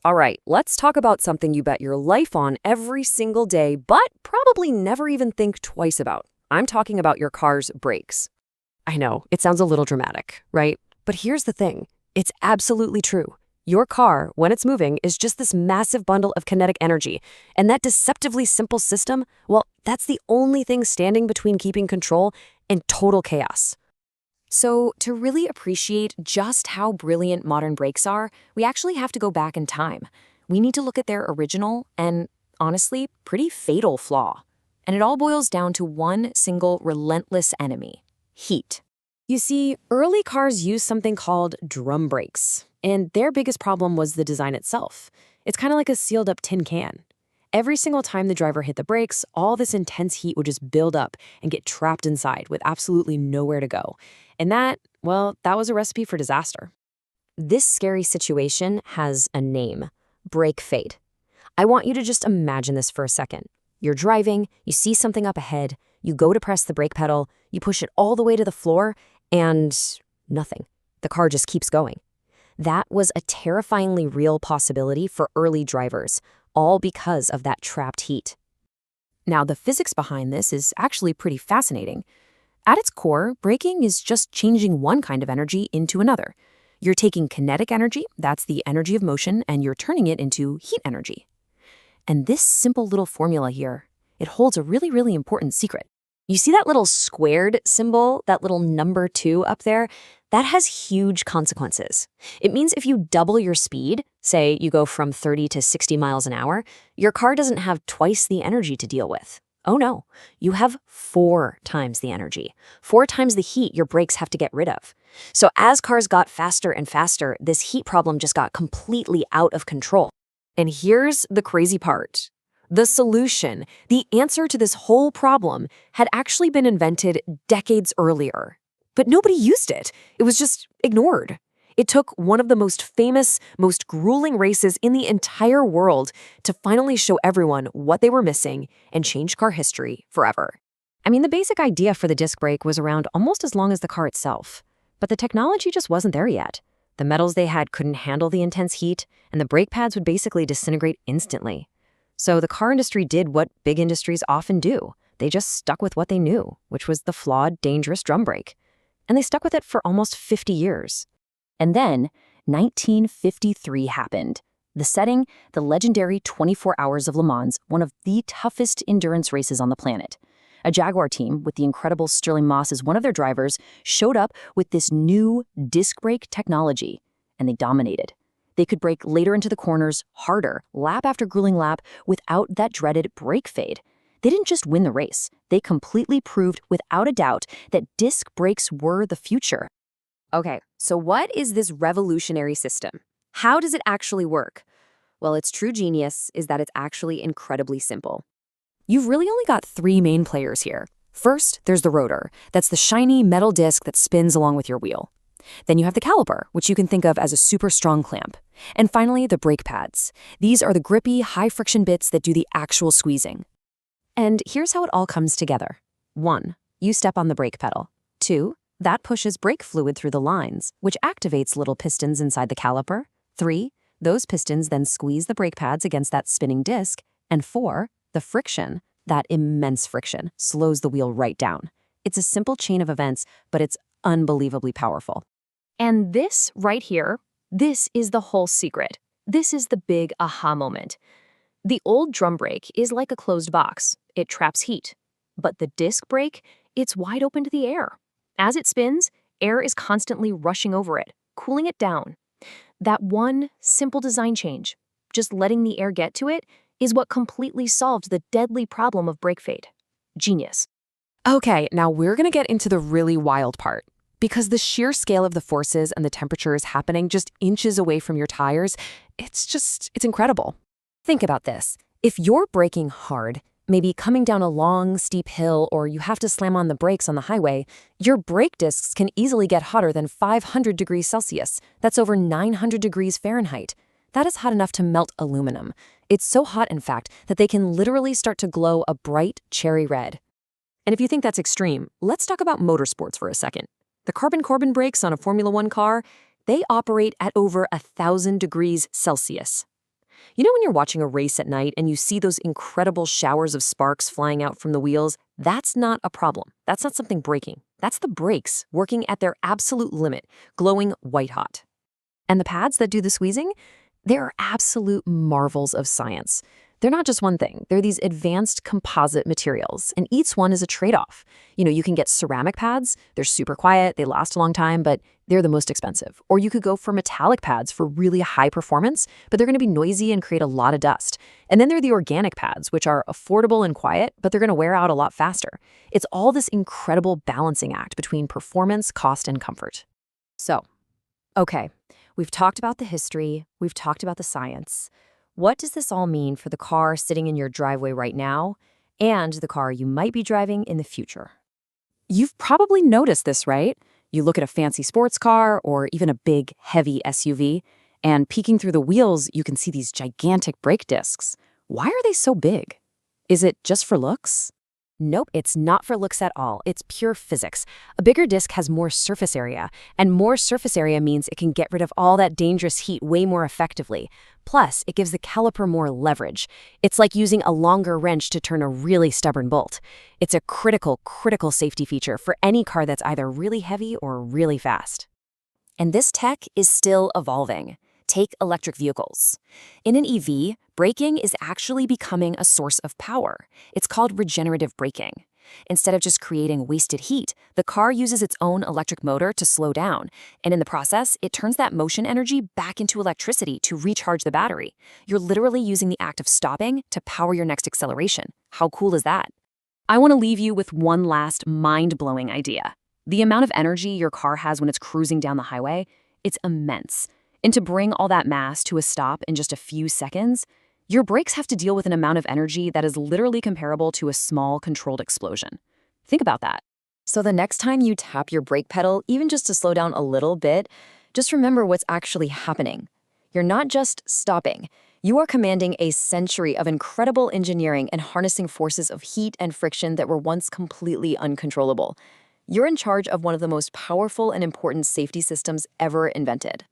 All right, let's talk about something you bet your life on every single day, but probably never even think twice about. I'm talking about your car's brakes. I know, it sounds a little dramatic, right? But here's the thing. It's absolutely true. Your car, when it's moving, is just this massive bundle of kinetic energy. And that deceptively simple system, well, that's the only thing standing between keeping control and total chaos. So, to really appreciate just how brilliant modern brakes are, we actually have to go back in time. We need to look at their original and, honestly, pretty fatal flaw. And it all boils down to one single relentless enemy: heat. You see, early cars used something called drum brakes, and their biggest problem was the design itself. It's kind of like a sealed up tin can. Every single time the driver hit the brakes, all this intense heat would just build up and get trapped inside with absolutely nowhere to go. And that, well, that was a recipe for disaster. This scary situation has a name: brake fade. I want you to just imagine this for a second. You're driving, you see something up ahead, you go to press the brake pedal, you push it all the way to the floor, and nothing. The car just keeps going. That was a terrifyingly real possibility for early drivers, all because of that trapped heat. Now, the physics behind this is actually pretty fascinating. At its core, braking is just changing one kind of energy into another. You're taking kinetic energy, that's the energy of motion, and you're turning it into heat energy. And this simple little formula here, it holds a really, really important secret. You see that little squared symbol, that little number 2 up there? That has huge consequences. It means if you double your speed, say you go from 30 to 60 miles an hour, your car doesn't have twice the energy to deal with. Oh no, you have 4 times the energy, 4 times the heat your brakes have to get rid of. So as cars got faster and faster, this heat problem just got completely out of control. And here's the crazy part. The solution, the answer to this whole problem, had actually been invented decades earlier. But nobody used it. It was just ignored. It took one of the most famous, most grueling races in the entire world to finally show everyone what they were missing and change car history forever. I mean, the basic idea for the disc brake was around almost as long as the car itself. But the technology just wasn't there yet. The metals they had couldn't handle the intense heat, and the brake pads would basically disintegrate instantly. So the car industry did what big industries often do. They just stuck with what they knew, which was the flawed, dangerous drum brake. And they stuck with it for almost 50 years. And then, 1953 happened. The setting, the legendary 24 Hours of Le Mans, one of the toughest endurance races on the planet. A Jaguar team, with the incredible Stirling Moss as one of their drivers, showed up with this new disc brake technology, and they dominated. They could brake later into the corners, harder, lap after grueling lap, without that dreaded brake fade. They didn't just win the race. They completely proved, without a doubt, that disc brakes were the future. Okay, so what is this revolutionary system? How does it actually work? Well, its true genius is that it's actually incredibly simple. You've really only got 3 main players here. First, there's the rotor. That's the shiny metal disc that spins along with your wheel. Then you have the caliper, which you can think of as a super strong clamp. And finally, the brake pads. These are the grippy, high-friction bits that do the actual squeezing. And here's how it all comes together. 1, you step on the brake pedal. 2, that pushes brake fluid through the lines, which activates little pistons inside the caliper. 3, those pistons then squeeze the brake pads against that spinning disc. And 4, the friction, that immense friction, slows the wheel right down. It's a simple chain of events, but it's unbelievably powerful. And this right here, this is the whole secret. This is the big aha moment. The old drum brake is like a closed box. It traps heat. But the disc brake, it's wide open to the air. As it spins, air is constantly rushing over it, cooling it down. That one simple design change, just letting the air get to it, is what completely solved the deadly problem of brake fade. Genius. Okay, now we're going to get into the really wild part. Because the sheer scale of the forces and the temperatures happening just inches away from your tires, it's incredible. Think about this. If you're braking hard, maybe coming down a long, steep hill, or you have to slam on the brakes on the highway, your brake discs can easily get hotter than 500 degrees Celsius. That's over 900 degrees Fahrenheit. That is hot enough to melt aluminum. It's so hot, in fact, that they can literally start to glow a bright cherry red. And if you think that's extreme, let's talk about motorsports for a second. The carbon brakes on a Formula One car, they operate at over 1,000 degrees Celsius. You know when you're watching a race at night and you see those incredible showers of sparks flying out from the wheels? That's not a problem. That's not something breaking. That's the brakes working at their absolute limit, glowing white hot. And the pads that do the squeezing? They're absolute marvels of science. They're not just one thing. They're these advanced composite materials, and each one is a trade-off. You can get ceramic pads. They're super quiet, they last a long time, but they're the most expensive. Or you could go for metallic pads for really high performance, but they're going to be noisy and create a lot of dust. And then there are the organic pads, which are affordable and quiet, but they're going to wear out a lot faster. It's all this incredible balancing act between performance, cost, and comfort. So, okay, we've talked about the history, we've talked about the science. What does this all mean for the car sitting in your driveway right now and the car you might be driving in the future? You've probably noticed this, right? You look at a fancy sports car or even a big, heavy SUV, and peeking through the wheels, you can see these gigantic brake discs. Why are they so big? Is it just for looks? Nope, it's not for looks at all. It's pure physics. A bigger disc has more surface area, and more surface area means it can get rid of all that dangerous heat way more effectively. Plus, it gives the caliper more leverage. It's like using a longer wrench to turn a really stubborn bolt. It's a critical safety feature for any car that's either really heavy or really fast. And this tech is still evolving. Take electric vehicles. In an EV, braking is actually becoming a source of power. It's called regenerative braking. Instead of just creating wasted heat, the car uses its own electric motor to slow down, and in the process, it turns that motion energy back into electricity to recharge the battery. You're literally using the act of stopping to power your next acceleration. How cool is that? I want to leave you with one last mind-blowing idea. The amount of energy your car has when it's cruising down the highway, it's immense. And to bring all that mass to a stop in just a few seconds, your brakes have to deal with an amount of energy that is literally comparable to a small controlled explosion. Think about that. So the next time you tap your brake pedal, even just to slow down a little bit, just remember what's actually happening. You're not just stopping. You are commanding a century of incredible engineering and harnessing forces of heat and friction that were once completely uncontrollable. You're in charge of one of the most powerful and important safety systems ever invented.